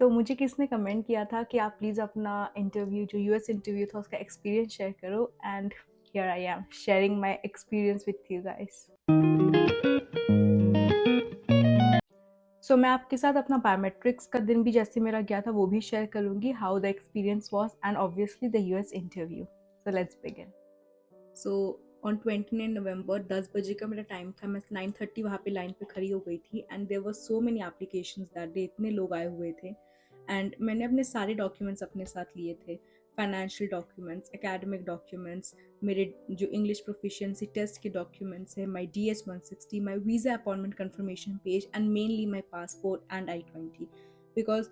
तो मुझे किसने कमेंट किया था कि आप प्लीज़ अपना इंटरव्यू जो यूएस इंटरव्यू था उसका एक्सपीरियंस शेयर करो, and here I am sharing my experience with you guys. So मैं आपके साथ अपना बायोमेट्रिक्स का दिन भी जैसे मेरा गया था वो भी शेयर करूंगी, how the experience was and obviously the US interview. So let's begin. So on 29 नवंबर 10 बजे का मेरा टाइम था। मैं 9:30 वहाँ पे लाइन पे खड़ी हो गई थी and there were so many applications that day, इतने लोग आए हुए थे। एंड मैंने अपने सारे डॉक्यूमेंट्स अपने साथ लिए थे, फाइनेंशियल डॉक्यूमेंट्स, एकेडमिक डॉक्यूमेंट्स, मेरे जो इंग्लिश प्रोफिशिएंसी टेस्ट के डॉक्यूमेंट्स है, माई DS-160, my visa appointment conformation page and mainly my passport and I-20, because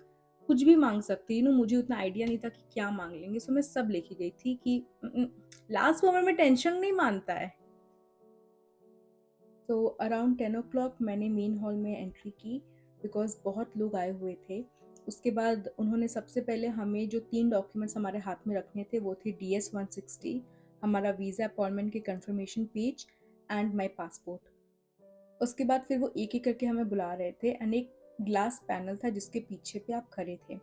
कुछ भी मांग सकते यू नो, मुझे उतना आइडिया नहीं था कि क्या मांग लेंगे। सो मैं सब लेके गई थी कि लास्ट मोमेंट में टेंशन नहीं मानता है। तो अराउंड 10 o'clock मैंने मेन हॉल में एंट्री की बिकॉज बहुत लोग आए हुए थे। उसके बाद उन्होंने सबसे पहले हमें जो 3 डॉक्यूमेंट्स हमारे हाथ में रखने थे वो थे DS-160, हमारा वीज़ा अपॉइंटमेंट के confirmation page and my passport. उसके बाद फिर वो एक एक करके हमें बुला रहे थे एंड एक ग्लास पैनल था जिसके पीछे पे आप खड़े थे।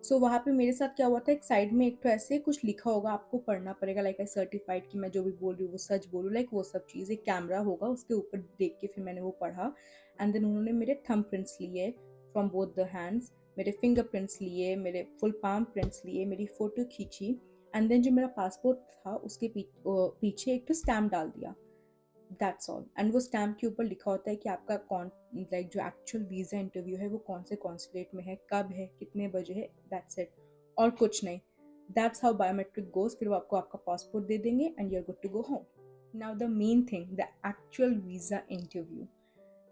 सो वहाँ पे मेरे साथ क्या हुआ था, एक साइड में एक तो ऐसे कुछ लिखा होगा, आपको पढ़ना पड़ेगा, लाइक आई सर्टिफाइड कि मैं जो भी बोल रही हूँ वो सच बोलूँ, लाइक वो सब चीज़। एक कैमरा होगा उसके ऊपर देख के फिर मैंने वो पढ़ा एंड देन उन्होंने मेरे थंब प्रिंट्स लिए फ्रॉम बोथ द हैंड्स, मेरे फिंगर प्रिंट्स लिए, मेरे फुल पाम प्रिंट्स लिए, मेरी फ़ोटो खींची एंड देन जो मेरा पासपोर्ट था उसके पीछे एक तो स्टैम्प डाल दिया। That's all. एंड वो स्टैम्प के ऊपर लिखा होता है कि आपका कौन, लाइक जो एक्चुअल वीज़ा इंटरव्यू है वो कौन से कॉन्सुलेट में है, कब है, कितने बजे है, दैट्स इट, और कुछ नहीं। That's how biometric goes. फिर वो आपको आपका पासपोर्ट दे देंगे and you are good to go home. Now the main thing, the actual visa interview.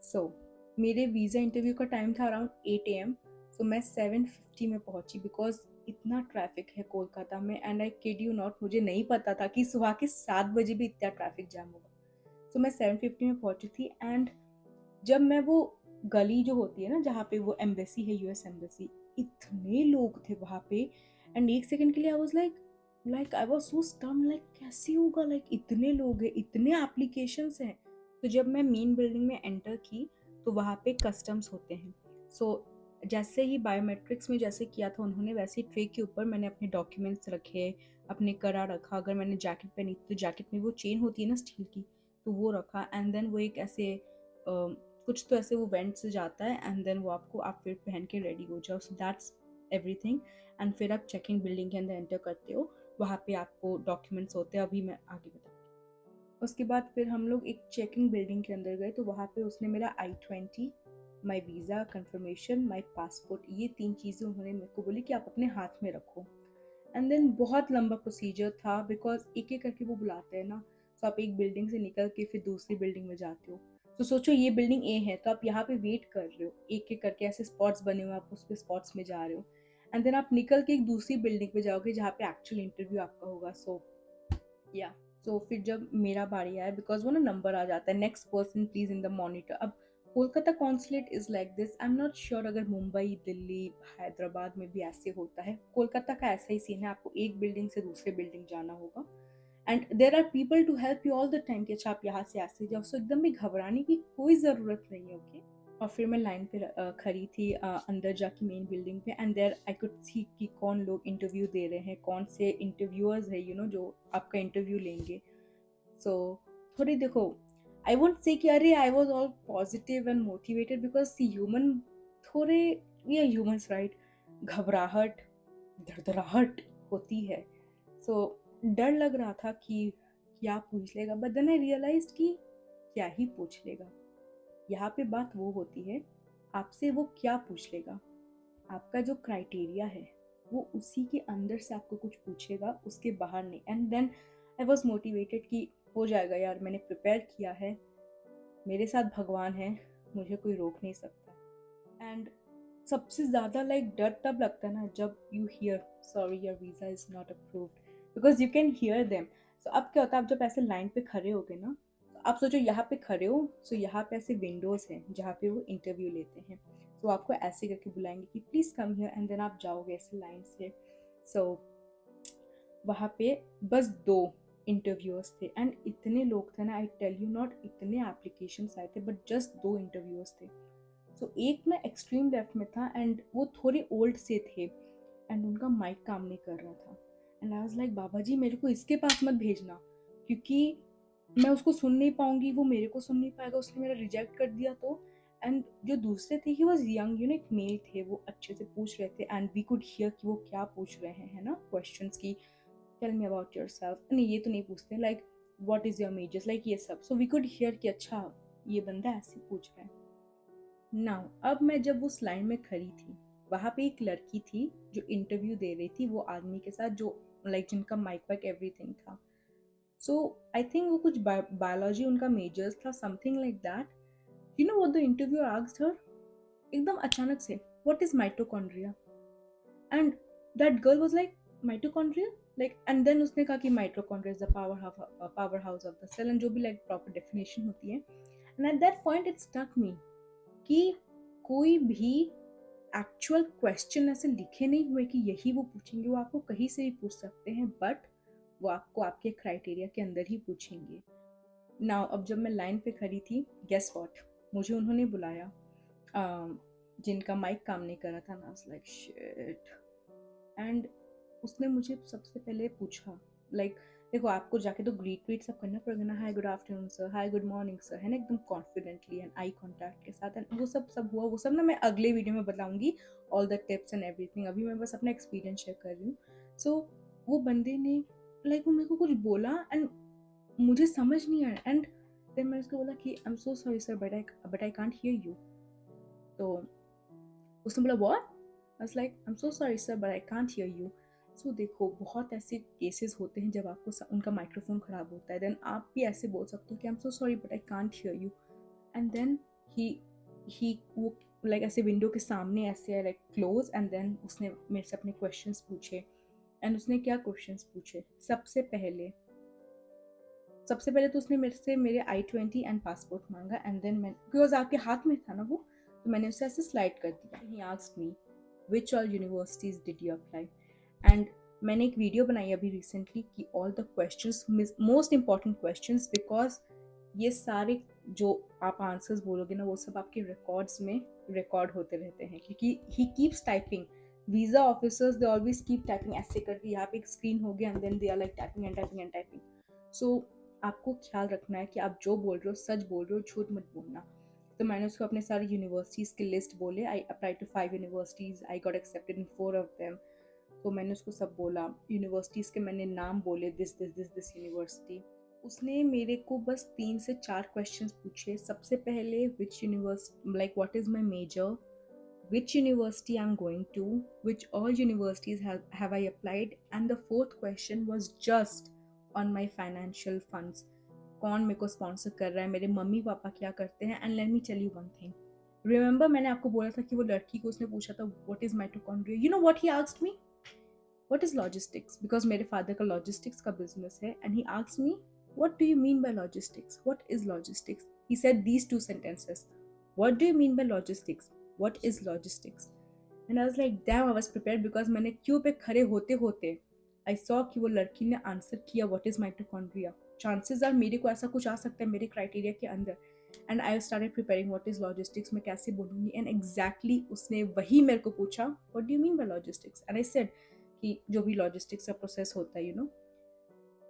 So मेरे वीज़ा इंटरव्यू का टाइम था अराउंड 8 AM। सो मैं 7:50 में पहुंची बिकॉज इतना ट्रैफिक है कोलकाता में, and I kid you not, मुझे नहीं पता था कि सुबह के 7 बजे भी इतना ट्रैफिक जाम होगा। सो मैं 7:50 में पहुंची थी एंड जब मैं वो गली जो होती है ना जहाँ पे वो एम्बेसी है, यूएस एम्बेसी, इतने लोग थे वहाँ पे। एंड एक सेकंड के लिए I was like I was so stumped, like कैसे होगा, लाइक इतने लोग हैं, इतने एप्लीकेशंस हैं। तो जब मैं मेन बिल्डिंग में एंटर की तो वहाँ पे कस्टम्स होते हैं। सो जैसे ही बायोमेट्रिक्स में जैसे किया था उन्होंने, वैसे ही ट्रे के ऊपर मैंने अपने डॉक्यूमेंट्स रखे, अपने करा रखा, अगर मैंने जैकेट पहनी थी तो जैकेट में वो चेन होती है ना स्टील की, तो वो रखा एंड देन वो एक ऐसे कुछ तो ऐसे वो वेंट से जाता है एंड देन वो आपको, आप फिर पहन के रेडी हो जाओ। So that's everything. एंड फिर आप चेकिंग बिल्डिंग के अंदर एंटर करते हो, वहाँ पे आपको डॉक्यूमेंट्स होते हैं, अभी मैं आगे बताऊँ। उसके बाद फिर हम लोग एक चेकिंग बिल्डिंग के अंदर गए तो वहाँ पे उसने मेरा I-20, माई वीज़ा कंफर्मेशन, माई पासपोर्ट, ये 3 चीज़ें उन्होंने मेरे को बोली कि आप अपने हाथ में रखो। एंड देन बहुत लंबा प्रोसीजर था बिकॉज एक एक करके वो बुलाते हैं ना। तो आप एक बिल्डिंग से निकल के फिर दूसरी बिल्डिंग में जाते हो। तो सोचो ये बिल्डिंग ए है तो आप यहाँ पे वेट कर रहे हो, एक एक करके ऐसे स्पॉट्स बने हुए, आप उस पे स्पॉट्स में जा रहे हो एंड देन आप निकल के एक दूसरी बिल्डिंग पे जाओगे जहाँ पे एक्चुअल इंटरव्यू आपका होगा। सो या सो फिर जब मेरा बारी आया, बिकॉज वो ना नंबर आ जाता है, next person please in the monitor. अब Kolkata consulate is like this, I am not sure अगर मुंबई, दिल्ली, हैदराबाद में भी ऐसे होता है। कोलकाता का ऐसा ही सीन है, आपको एक बिल्डिंग से दूसरे बिल्डिंग जाना होगा and there are people to help you all the time कि अच्छा आप यहाँ से ऐसे जाओ। सो एकदम भी घबराने की कोई ज़रूरत नहीं है। ओके। और फिर मैं लाइन पे खड़ी थी अंदर जाके मेन बिल्डिंग पे and there I could see कि कौन लोग इंटरव्यू दे रहे हैं, कौन से इंटरव्यूअर्स है यू नो जो आपका इंटरव्यू लेंगे। सो थोड़ी देखो, आई वोंट से कि अरे I was all positive and motivated because see human, थोड़े, वी आर ह्यूमंस राइट, घबराहट, धड़धड़ाहट होती है। सो डर लग रहा था कि क्या पूछ लेगा, बट देन आई रियलाइज्ड कि क्या ही पूछ लेगा। यहाँ पे बात वो होती है, आपसे वो क्या पूछ लेगा, आपका जो क्राइटेरिया है वो उसी के अंदर से आपको कुछ पूछेगा, उसके बाहर नहीं। And then I was motivated कि हो जाएगा यार, मैंने प्रिपेयर किया है, मेरे साथ भगवान है, मुझे कोई रोक नहीं सकता। एंड सबसे ज़्यादा लाइक डर तब लगता है ना जब you hear sorry your visa is not approved, because you can hear them. So अब क्या होता है, आप जब ऐसे लाइन पे खड़े हो गए ना, तो आप सोचो यहाँ पे खड़े हो, सो यहाँ पे ऐसे विंडोज़ हैं जहाँ पे वो इंटरव्यू लेते हैं। तो आपको ऐसे करके बुलाएंगे कि please come here and then आप जाओगे ऐसे लाइन से। सो वहाँ पे बस 2 इंटरव्यूअर्स थे एंड इतने लोग थे ना, आई टेल यू नॉट, इतने एप्लीकेशंस आए थे बट जस्ट 2 इंटरव्यूअर्स थे। तो एक ना एक्सट्रीम लेफ्ट में था एंड वो थोड़े ओल्ड से थे एंड उनका माइक काम नहीं कर रहा था एंड आई वाज लाइक बाबा जी मेरे को इसके पास मत भेजना, क्योंकि मैं उसको सुन नहीं पाऊंगी, वो मेरे को सुन नहीं पाएगा, उसने मेरा रिजेक्ट कर दिया तो। एंड जो दूसरे थे he was young, you know, एक मेल थे, वो अच्छे से पूछ रहे थे एंड वी कुड हियर कि वो क्या पूछ रहे हैं, है ना, क्वेश्चंस की, टेल मी अबाउट योरसेल्फ, नहीं ये तो नहीं पूछते, like what is your measures, like ये सब। सो वी कुड हियर कि अच्छा ये बंदा ऐसे पूछ रहा है। नाउ अब मैं जब उस लाइन में खड़ी थी, वहां पे एक लड़की थी जो इंटरव्यू दे रही थी वो आदमी के साथ, जो लाइक जिनका माइक वाइक एवरीथिंग था। सो आई थिंक वो कुछ बायोलॉजी उनका मेजर्स था, something like that. You know what the interviewer asked her, एकदम अचानक से, what is mitochondria, and that girl was like mitochondria, like, and then उसने कहा कि mitochondria is the power house of the cell, and जो भी like proper definition होती है। And at that point it stuck me कि कोई भी एक्चुअल क्वेश्चन ऐसे लिखे नहीं हुए कि यही वो पूछेंगे, वो आपको कहीं से भी पूछ सकते हैं, बट वो आपको आपके क्राइटेरिया के अंदर ही पूछेंगे। नाउ अब जब मैं लाइन पे खड़ी थी, गेस व्हाट, मुझे उन्होंने बुलाया, जिनका माइक काम नहीं कर रहा था, ना लाइक शिट। एंड उसने मुझे सबसे पहले पूछा, लाइक देखो आपको जाके तो ग्रीट वीट सब करना पड़ेगा ना, hi good afternoon sir, hi good morning sir, है ना, एकदम कॉन्फिडेंटली एंड आई कांटेक्ट के साथ, एंड वो सब हुआ, वो सब ना मैं अगले वीडियो में बताऊंगी, all the tips and everything, अभी मैं बस अपना एक्सपीरियंस शेयर कर रही हूँ। सो वो बंदे ने, लाइक वो मेरे को कुछ बोला एंड मुझे समझ नहीं आया, एंड देन मैंने उसको बोला कि I am so sorry sir but I can't hear you. तो उसने बोला what, I was like I am so sorry sir but I can't hear you. So देखो बहुत ऐसे केसेस होते हैं जब आपको उनका माइक्रोफोन खराब होता है, देन आप भी ऐसे बोल सकते हो कि I am so sorry but I can't hear you. And then he he वो लाइक ऐसे विंडो के सामने ऐसे लाइक क्लोज, एंड देन उसने मेरे से अपने क्वेश्चंस पूछे। एंड उसने क्या क्वेश्चंस पूछे, सबसे पहले तो उसने मेरे से मेरे I-20 एंड पासपोर्ट मांगा, एंड देन मैं, बिकॉज आपके हाथ में था ना वो, तो मैंने उसे ऐसे स्लाइड कर दिया। He asked me which all universities did you apply, and मैंने एक वीडियो बनाई अभी रिसेंटली कि all the questions, most important questions, because ये सारे जो आप आंसर्स बोलोगे ना वो सब आपके रिकॉर्ड्स में रिकॉर्ड होते रहते हैं, क्योंकि he keeps typing, visa officers they always keep typing, ऐसे करके यहाँ पे एक स्क्रीन हो गया and then they are like typing and typing and typing. So आपको ख्याल रखना है कि आप जो बोल रहे हो सच बोल रहे हो, झूठ मत बोलना। तो मैंने उसको अपने सारे यूनिवर्सिटीज़ की लिस्ट बोले, I apply to 5 universities, I got accepted in 4 of them. तो मैंने उसको सब बोला, यूनिवर्सिटीज़ के मैंने नाम बोले, this this this this university. उसने मेरे को बस 3 से 4 क्वेश्चंस पूछे। सबसे पहले which university, like what is my major, which university I'm going to, which all universities have I applied, and the fourth question was just on my financial funds, कौन मेरे को स्पॉन्सर कर रहा है, मेरे मम्मी पापा क्या करते हैं। And let me tell you one thing, remember मैंने आपको बोला था कि वो लड़की को उसने पूछा था what is mitochondria, you know what he asked me, what is logistics, because मेरे फादर का लॉजिस्टिक्स का बिजनेस है, and he asked me what do you mean by logistics, what is logistics, he said these two sentences, what do you mean by logistics, what is logistics, and I was like damn, I was prepared because मैंने Q पे खड़े होते होते I saw कि वो लड़की ने answer किया what is mitochondria, chances are मेरे को ऐसा कुछ आ सकता है मेरे क्राइटेरिया के अंदर, and I started preparing what is logistics, मैं कैसे बोलूँगी, and exactly उसने वही मेरे को पूछा what do you mean by logistics, and I said कि जो भी logistics का प्रोसेस होता है, you know,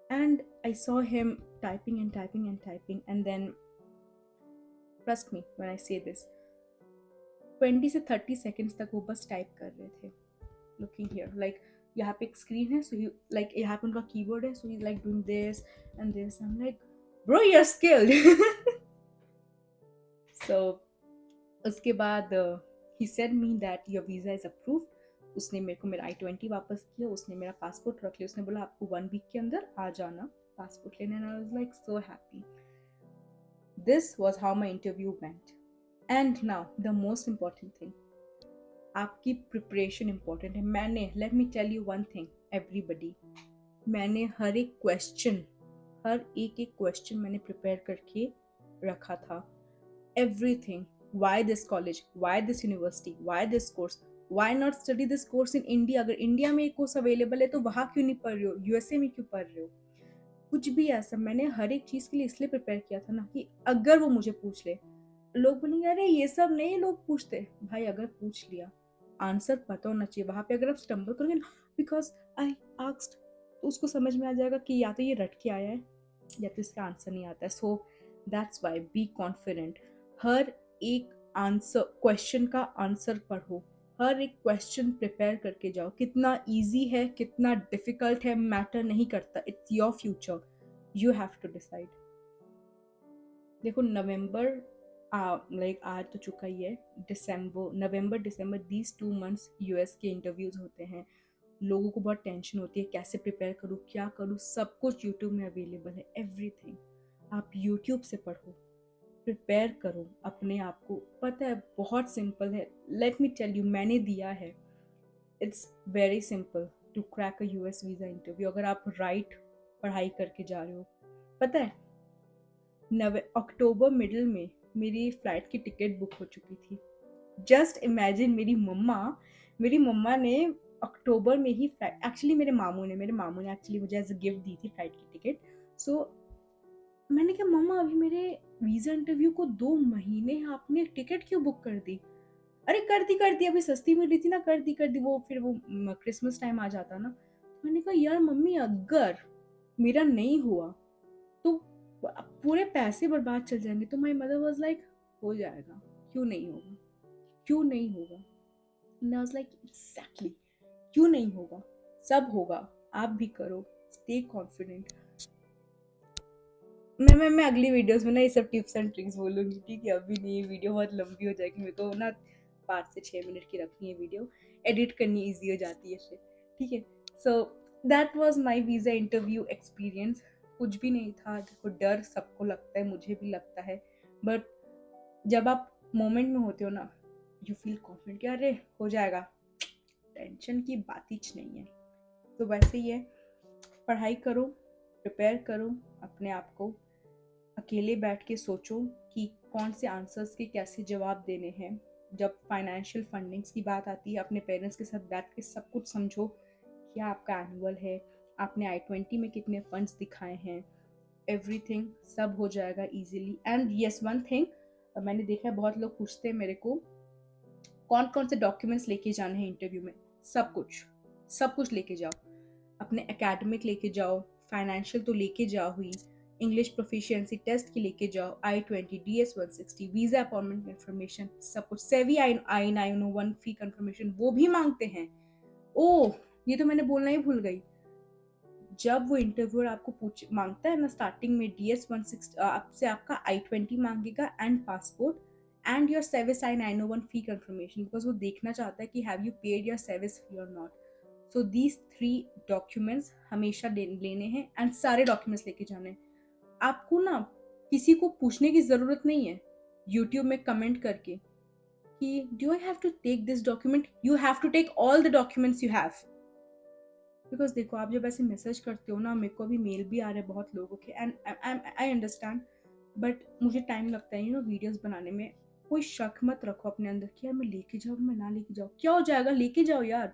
and I saw him typing and typing and typing, and then trust me when I say this, 20 से 30 सेकेंड्स तक वो बस टाइप कर रहे थे, लुकिंग हियर, लाइक यहाँ पे एक स्क्रीन है, सो लाइक यहाँ पे उनका कीबोर्ड है, so he like doing this and this, I am like bro you are skilled. So उसके बाद he said me that your visa is approved, उसने मेरे को मेरा I-20 वापस किया, उसने मेरा पासपोर्ट रख लिया, उसने बोला आपको 1 वीक के अंदर आ जाना पासपोर्ट लेने, and I was like so happy. This was how my interview went. And now the most important thing, आपकी प्रिपरेशन इंपॉर्टेंट है। मैंने, let me tell you one thing everybody, मैंने हर एक क्वेश्चन मैंने प्रिपेयर करके रखा था, everything, why this college, why this university, why this course, why not study this course in India, अगर इंडिया में एक कोर्स अवेलेबल है तो वहाँ क्यों नहीं पढ़ रहे हो, यूएसए में क्यों पढ़ रहे हो, कुछ भी ऐसा मैंने हर एक चीज़ के लिए इसलिए प्रिपेयर किया था ना कि अगर वो मुझे पूछ ले लोग बोलेंगे अरे ये सब नहीं लोग पूछते। भाई अगर पूछ लिया, आंसर पता होना चाहिए। वहां पे अगर आप स्टम्बल करोगे ना, बिकॉज आई आस्क्ड, तो उसको समझ में आ जाएगा कि या तो ये रट के आया है या तो इसका आंसर नहीं आता है। So that's why be confident. हर एक आंसर, क्वेश्चन का आंसर पढ़ो, हर एक क्वेश्चन प्रिपेयर करके जाओ। कितना इजी है कितना डिफिकल्ट है मैटर नहीं करता, it's your future, you have to decide. देखो नवंबर लाइक आ तो चुका ही है, दिसंबर, नवंबर दिसंबर, दीज 2 मंथ्स यूएस के इंटरव्यूज होते हैं। लोगों को बहुत टेंशन होती है कैसे प्रिपेयर करूँ क्या करूँ, सब कुछ यूट्यूब में अवेलेबल है, एवरीथिंग। आप यूट्यूब से पढ़ो, प्रिपेयर करो अपने आप को। पता है बहुत सिंपल है, लेट मी टेल यू, मैंने दिया है। It's very simple to crack a US visa interview, अगर आप राइट पढ़ाई करके जा रहे हो। पता है अक्टूबर मिडिल में मेरी फ्लाइट की टिकट बुक हो चुकी थी। जस्ट इमेजिन, मेरी मम्मा ने अक्टूबर में ही फ्लाइट, एक्चुअली मेरे मामू ने एक्चुअली मुझे एज अ गिफ्ट दी थी फ्लाइट की टिकट। सो मैंने कहा मम्मा अभी मेरे वीजा इंटरव्यू को 2 महीने हैं, आपने टिकट क्यों बुक कर दी? अरे कर दी अभी सस्ती मिल रही थी ना, कर दी वो, फिर वो क्रिसमस टाइम आ जाता ना। तो मैंने कहा यार मम्मी अगर मेरा नहीं हुआ तो पूरे पैसे बर्बाद चल जाएंगे। तो माई मदर वॉज लाइक हो जाएगा, क्यों नहीं होगा, क्यों नहीं होगा। And I was like exactly, क्यों नहीं होगा, सब होगा, आप भी करो, स्टे कॉन्फिडेंट। मैं अगली वीडियोस में ना ये सब टिप्स एंड ट्रिक्स बोलूंगी, ठीक है? अभी नहीं, ये वीडियो बहुत लंबी हो जाएगी, मेरे को ना 5 से 6 मिनट की रखनी है वीडियो, एडिट करनी इजी हो जाती है फिर, ठीक है? So that was my visa interview experience. कुछ भी नहीं था। देखो डर सबको लगता है, मुझे भी लगता है, बट जब आप मोमेंट में होते हो ना, यू फील कॉन्फिडेंट कि अरे हो जाएगा, टेंशन की बात ही नहीं है। तो वैसे ही है, पढ़ाई करो, प्रिपेयर करो अपने आप को, अकेले बैठ के सोचो कि कौन से आंसर्स के कैसे जवाब देने हैं। जब फाइनेंशियल फंडिंग्स की बात आती है, अपने पेरेंट्स के साथ बैठ के सब कुछ समझो, क्या आपका एनुअल है, आपने I-20 में कितने फंड्स दिखाए हैं, एवरीथिंग सब हो जाएगा easily. And yes one thing, मैंने देखा है बहुत लोग पूछते हैं मेरे को कौन कौन से डॉक्यूमेंट्स लेके जाने हैं इंटरव्यू में। सब कुछ लेके जाओ, अपने एकेडमिक लेके जाओ, फाइनेंशियल तो लेके जाओ ही, इंग्लिश प्रोफिशिएंसी टेस्ट की लेके जाओ, I-20, DS-160, visa appointment information, सब कुछ। सेवी I-901 फी कंफर्मेशन वो भी मांगते हैं। ओह ये तो मैंने बोलना ही भूल गई, जब वो इंटरव्यूअर आपको पूछ मांगता है ना स्टार्टिंग में DS-160, आपसे आपका I-20 मांगेगा and passport and your service I-901 fee confirmation, because वो देखना चाहता है कि have you paid your service fee और नॉट। सो दीज 3 डॉक्यूमेंट्स हमेशा लेने हैं एंड सारे डॉक्यूमेंट्स लेके जाने हैं। आपको ना किसी को पूछने की जरूरत नहीं है यूट्यूब में कमेंट करके कि do I have to take this document, you have to take all the documents you have. Because देखो आप जब ऐसे मैसेज करते हो ना, मेरे को अभी मेल भी आ रहे हैं बहुत लोगों के, एंड आई अंडरस्टैंड, बट मुझे टाइम लगता है वीडियोस बनाने में। कोई शक मत रखो अपने अंदर कि यार मैं लेके जाऊँ मैं ना लेके जाऊँ, क्या हो जाएगा, लेके जाओ यार।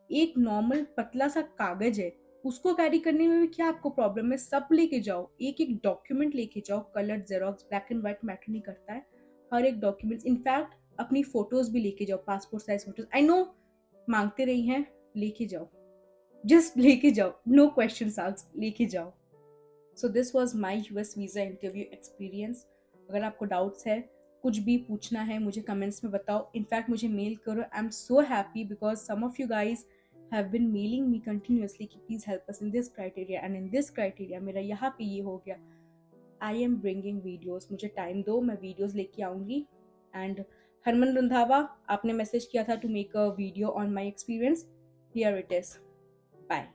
एक नॉर्मल पतला सा कागज है, उसको कैरी करने में भी क्या आपको प्रॉब्लम है, सब लेके जाओ, एक एक डॉक्यूमेंट लेके जाओ, colour xerox black and white matter नहीं करता है, हर एक डॉक्यूमेंट, इनफैक्ट अपनी फोटोज भी लेके जाओ, passport size photos, I know मांगते रही हैं, लेके जाओ, जस्ट लेके जाओ, नो क्वेश्चन आस्क्ड, लेके जाओ। So this was my US visa interview experience. अगर आपको डाउट्स है, कुछ भी पूछना है, मुझे कमेंट्स में बताओ, इनफैक्ट मुझे मेल करो। I am so happy because some of you guys have been mailing me continuously कि please help us in this criteria and in this criteria, मेरा यहाँ पे ये हो गया। आई एम ब्रिंगिंग वीडियोज, मुझे टाइम दो, मैं वीडियोज लेके आऊंगी। एंड हरमन रंधावा, आपने मैसेज किया था to make a video on my experience, here it is, bye.